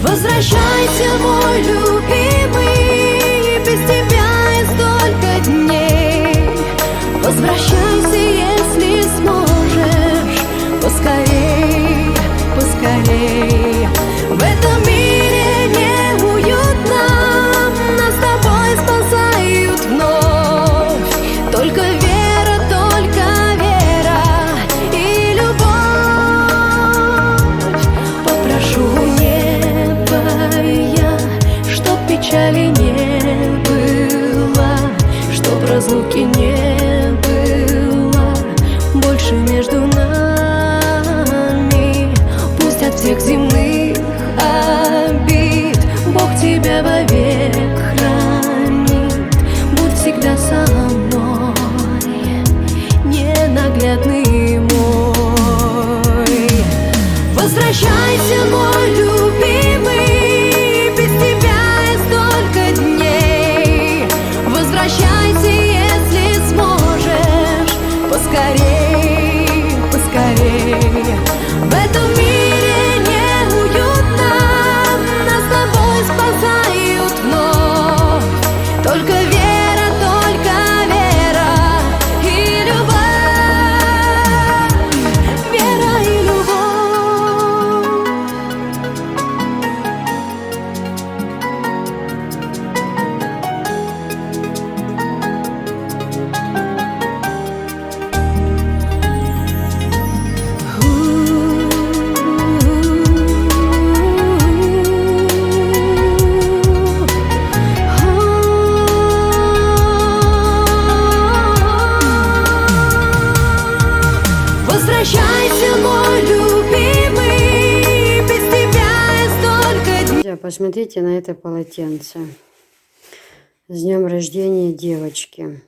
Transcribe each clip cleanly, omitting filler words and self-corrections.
Возвращайся, мой любимый, без тебя и столько дней. Возвращайся, если сможешь, поскорей, поскорей. В этом мире неуютно, нас с тобой спасают вновь. Только вера и любовь. Попрошу неба я, чтоб печали не было, чтоб разлуки не было больше между нами. Пусть от всех земных обид Бог тебя вовек хранит. Будь всегда со мной, ненаглядный мой. Возвращайся, мой любимый, без тебя и столько дней. Возвращайся, если сможешь, поскорей, поскорей. В этом мире неуютно, нас с тобой спасают вновь. Только вера и любовь. Вера и любовь. Возвращайся, мой любимый, без тебя и столько дней. Друзья, посмотрите на это полотенце. С днем рождения девочки.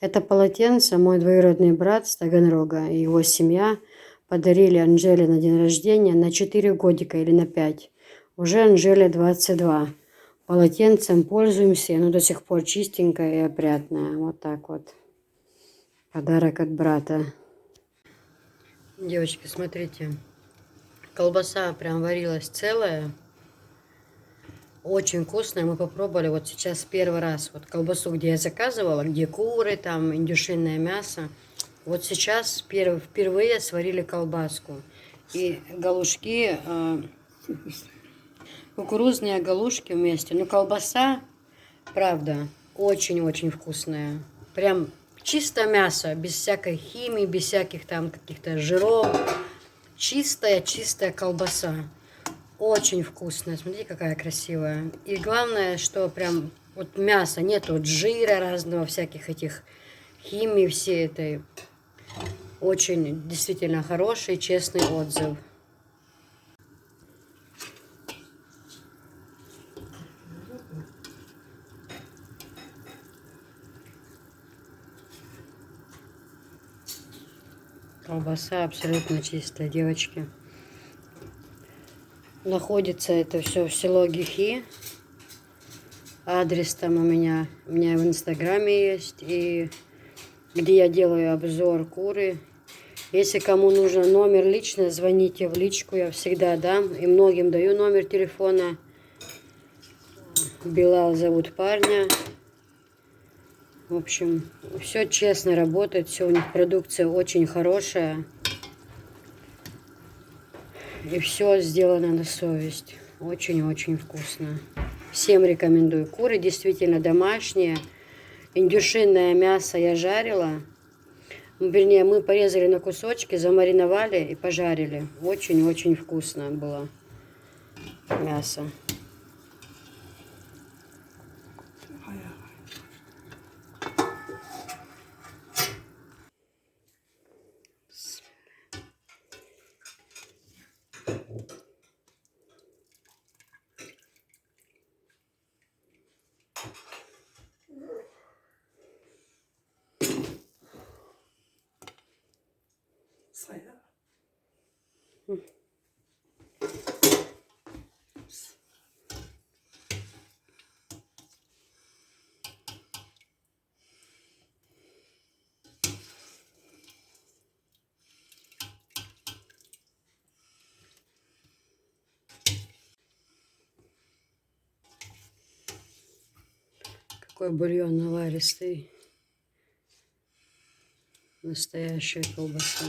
Это полотенце мой двоюродный брат с Таганрога и его семья подарили Анжеле на день рождения на 4 годика или на 5. Уже Анжеле 22. Полотенцем пользуемся, и оно до сих пор чистенькое и опрятное. Вот так вот. Подарок от брата. Девочки, смотрите. Колбаса прям варилась целая. Очень вкусная. Мы попробовали вот сейчас первый раз. Вот колбасу, где я заказывала, где куры, там индюшиное мясо. Вот сейчас впервые сварили колбаску. И галушки, кукурузные галушки вместе. Но колбаса, правда, очень-очень вкусная. Прям чисто мясо, без всякой химии, без всяких там каких-то жиров. Чистая колбаса. Очень вкусная. Смотрите, какая красивая. И главное, что прям вот мясо, нет вот жира разного, всяких этих химии всей этой. Очень действительно хороший, честный отзыв. Колбаса абсолютно чистая, девочки. Находится это все в село Гихи. Адрес там у меня в инстаграме есть. И где я делаю обзор куры. Если кому нужен номер лично, звоните в личку, я всегда дам. И многим даю номер телефона. Билал зовут парня. В общем, все честно работает, все у них продукция очень хорошая. И все сделано на совесть. Очень-очень вкусно. Всем рекомендую. Куры действительно домашние. Индюшиное мясо я жарила. Вернее, мы порезали на кусочки, замариновали и пожарили. Очень-очень вкусно было мясо. Такой бульон наваристый. Настоящая колбаса.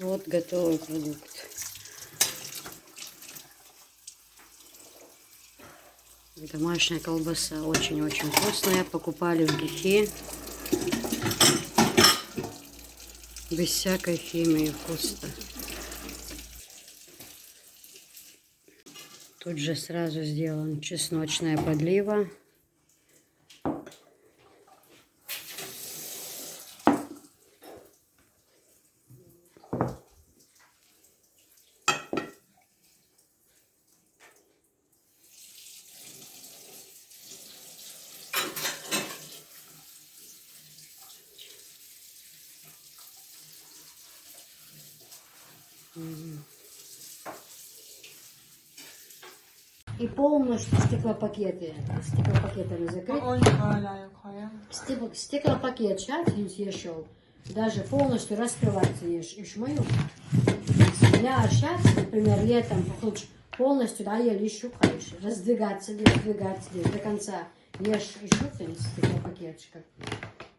Вот готовый продукт. Домашняя колбаса очень-очень вкусная. Покупали в Гихи. Без всякой химии вкусно. Тут же сразу сделан чесночная подлива. И полностью стеклопакетами закрыть. Стеклопакет сейчас ешел. Даже полностью раскрывается ешь. Ишь мою. Я сейчас, например, летом полностью, да, ели щукаешь. Раздвигаться до конца. Ешь и щукаешь в стеклопакетчиках.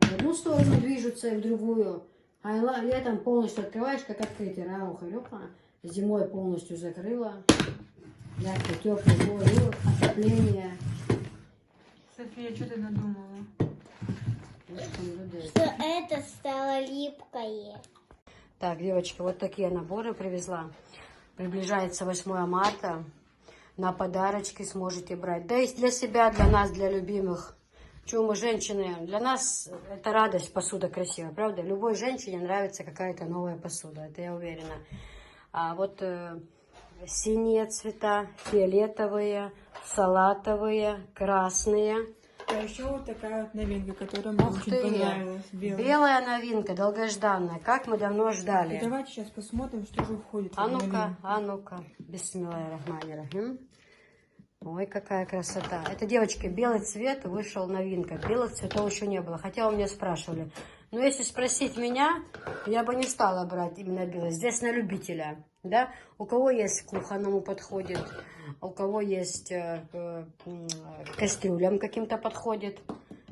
В одну сторону движутся и в другую. А летом полностью открываешь, как открытый рауха-рюха. Зимой полностью закрыла. Мягкий, теплый бой, отопление. София, что ты надумала? Что это стало липкое. Так, девочки, вот такие наборы привезла. Приближается 8 марта. На подарочки сможете брать. Да и для себя, для нас, для любимых. Чего мы, женщины, для нас это радость, посуда красивая, правда? Любой женщине нравится какая-то новая посуда, это я уверена. А вот синие цвета, фиолетовые, салатовые, красные. А еще вот такая вот новинка, которая мне Ух очень ты! понравилась. Белая новинка, долгожданная. Как мы давно ждали. Давайте сейчас посмотрим, что же входит в А эту ну-ка, новинку. а ну-ка. Бисмиллахир-рахманир-рахим. Ой, какая красота. Это, девочки, белый цвет вышел новинка. Белых цветов еще не было. Хотя у меня спрашивали. Но если спросить меня, я бы не стала брать именно белый. Здесь на любителя. Да? У кого есть к кухонному подходит, у кого есть к кастрюлям каким-то подходит.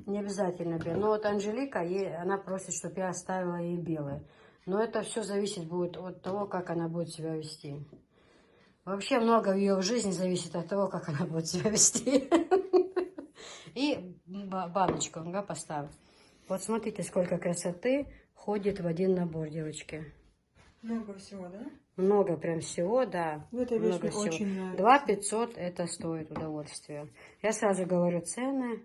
Не обязательно белый. Но вот Анжелика, она просит, чтобы я оставила ей белый. Но это все зависит будет от того, как она будет себя вести. Вообще много в ее жизни зависит от того, как она будет себя вести. И баночку поставь. Вот смотрите, сколько красоты ходит в один набор, девочки. Много всего, да? Много прям всего, да. Ну, это вещь Много мне всего. очень нравится. 2500 это стоит удовольствие. Я сразу говорю цены,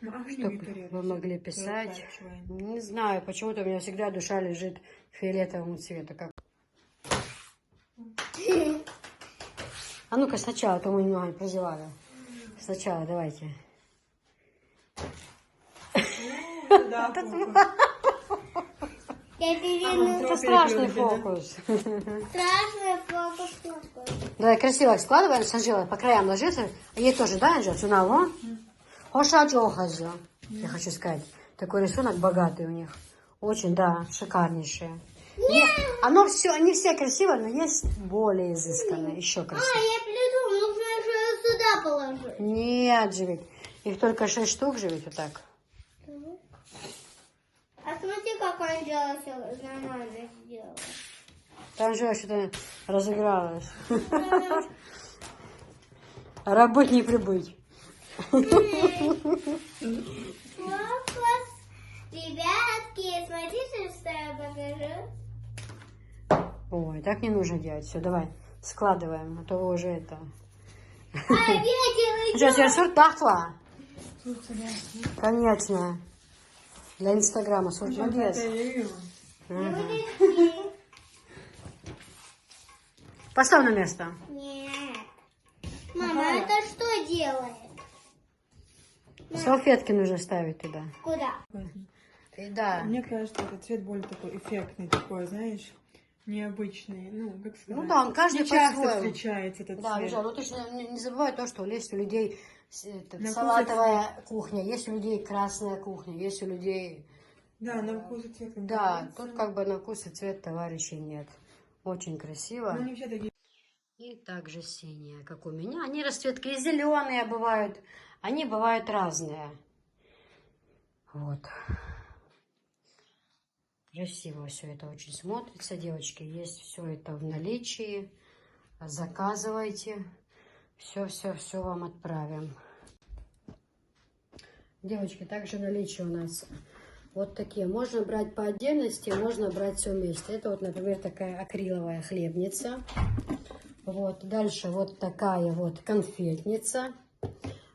Ну, а чтобы Виктория, вы могли писать. Золотая, Не знаю, почему-то у меня всегда душа лежит к фиолетовому цвету. Как... А ну-ка сначала, а то мы немного не прозевали. Сначала давайте. Да, Я переверну. Это страшный фокус. Страшный фокус такой. Давай красиво их складываем с Анжелой, по краям ложится. А ей тоже, да, Анжела? Цунало? Хошачохазо. Я хочу сказать. Такой рисунок богатый у них. Очень, да, шикарнейшие. Оно все, они все красивые, но есть более изысканные, еще А, красивее. я придумал, нужно же сюда положить. Нет же ведь. Их только 6 штук же ведь вот так. А смотри, как Анжела все нормально сделала. Там же что-то разыгралось. Работать не прибыть. Фокус. Ребятки, смотрите, что я покажу. Ой, так не нужно делать. Все, давай, складываем, а то вы уже это... А, видите, вы Сейчас я сорт тахла. Конечно. Для Инстаграма сорт молодец. будете? Поставь на место. Нет. делает. Салфетки нужно ставить туда. Куда? И да. Мне кажется, этот цвет более такой эффектный, такой, знаешь, необычный. Ну, как сказать. Ну да, он каждый не часто по-своему. встречается этот Да, цвет. Миша, ну ты же не забывай то, что есть у людей На салатовая кухня, есть у людей красная кухня, есть у людей... Да, на вкус и цвет. Да, тут как бы на вкус и цвет товарищей нет. Очень красиво. Ну, они все такие. И также синяя, как у меня. Они расцветки и зеленые бывают. Они бывают разные. Вот. Красиво все это очень смотрится, девочки. Есть все это в наличии. Заказывайте. Все вам отправим. Девочки, также в наличии у нас вот такие. Можно брать по отдельности, можно брать все вместе. Это вот, например, такая акриловая хлебница. Вот. Дальше вот такая вот конфетница.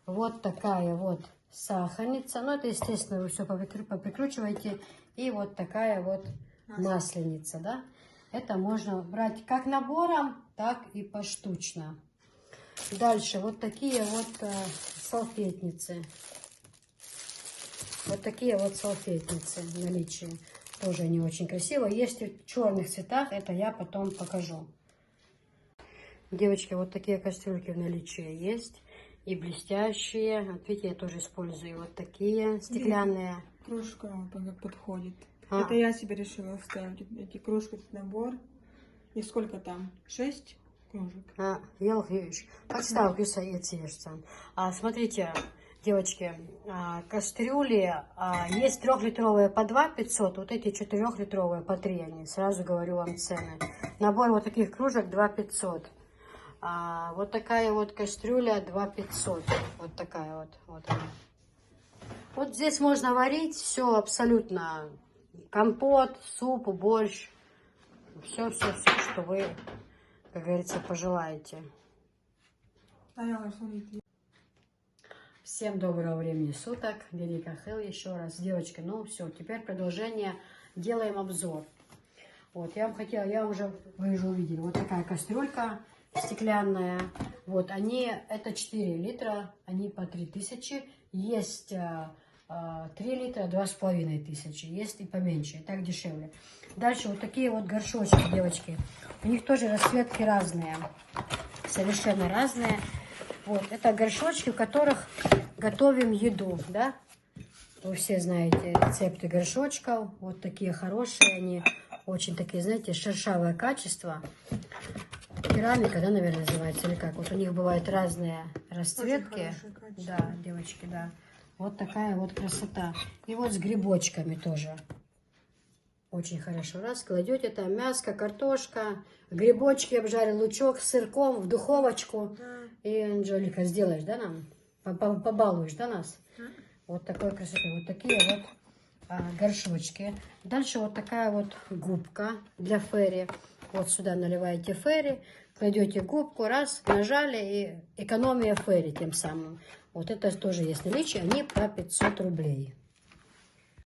Вот такая вот сахарница. Ну, это, естественно, вы все поприкручиваете. И вот такая вот масленица, да. Это можно брать как набором, так и поштучно. Дальше вот такие вот салфетницы. Вот такие вот салфетницы в наличии. Тоже они очень красивые. Есть в черных цветах, это я потом покажу. Девочки, вот такие кастрюльки в наличии есть. И блестящие. Вот видите, я тоже использую вот такие стеклянные. Кружка как подходит. А. Это я себе решила вставить. Эти кружки, этот набор. И сколько там? 6 кружек. Подставки съешься. Смотрите, девочки, кастрюли есть 3-литровые по 2 500, вот эти 4-литровые по 3 они. Сразу говорю вам цены. Набор вот таких кружек 2 500. Вот такая вот кастрюля 2 500. Вот такая вот. Вот она. Вот здесь можно варить все абсолютно. Компот, суп, борщ. Все, что вы, как говорится, пожелаете. Всем доброго времени суток. Велика Хелл еще раз. Девочки, ну все, теперь продолжение. Делаем обзор. Вот, я вам хотела, вы уже увидели, вот такая кастрюлька стеклянная. Вот, это 4 литра, они по 3000. Есть 3 литра, 2500. Есть и поменьше, и так дешевле. Дальше вот такие вот горшочки, девочки. У них тоже расцветки разные. Совершенно разные. Вот, это горшочки, в которых готовим еду, да? Вы все знаете рецепты горшочков. Вот такие хорошие они. Очень такие, знаете, шершавое качество. Керамика, да, наверное, называется, или как? Вот у них бывают разные расцветки. Да, девочки, да. Вот такая вот красота. И вот с грибочками тоже. Очень хорошо. Раз, кладете там мяско, картошка, грибочки, обжарил лучок с сырком в духовочку. Да. И, Анжелика, сделаешь, да, нам? Побалуешь, да, нас? Да. Вот такой красоты. Вот такие вот горшочки. Дальше вот такая вот губка для ферри. Вот сюда наливаете ферри, кладете губку, раз, нажали, и экономия ферри тем самым. Вот это тоже есть наличие, они по 500 рублей.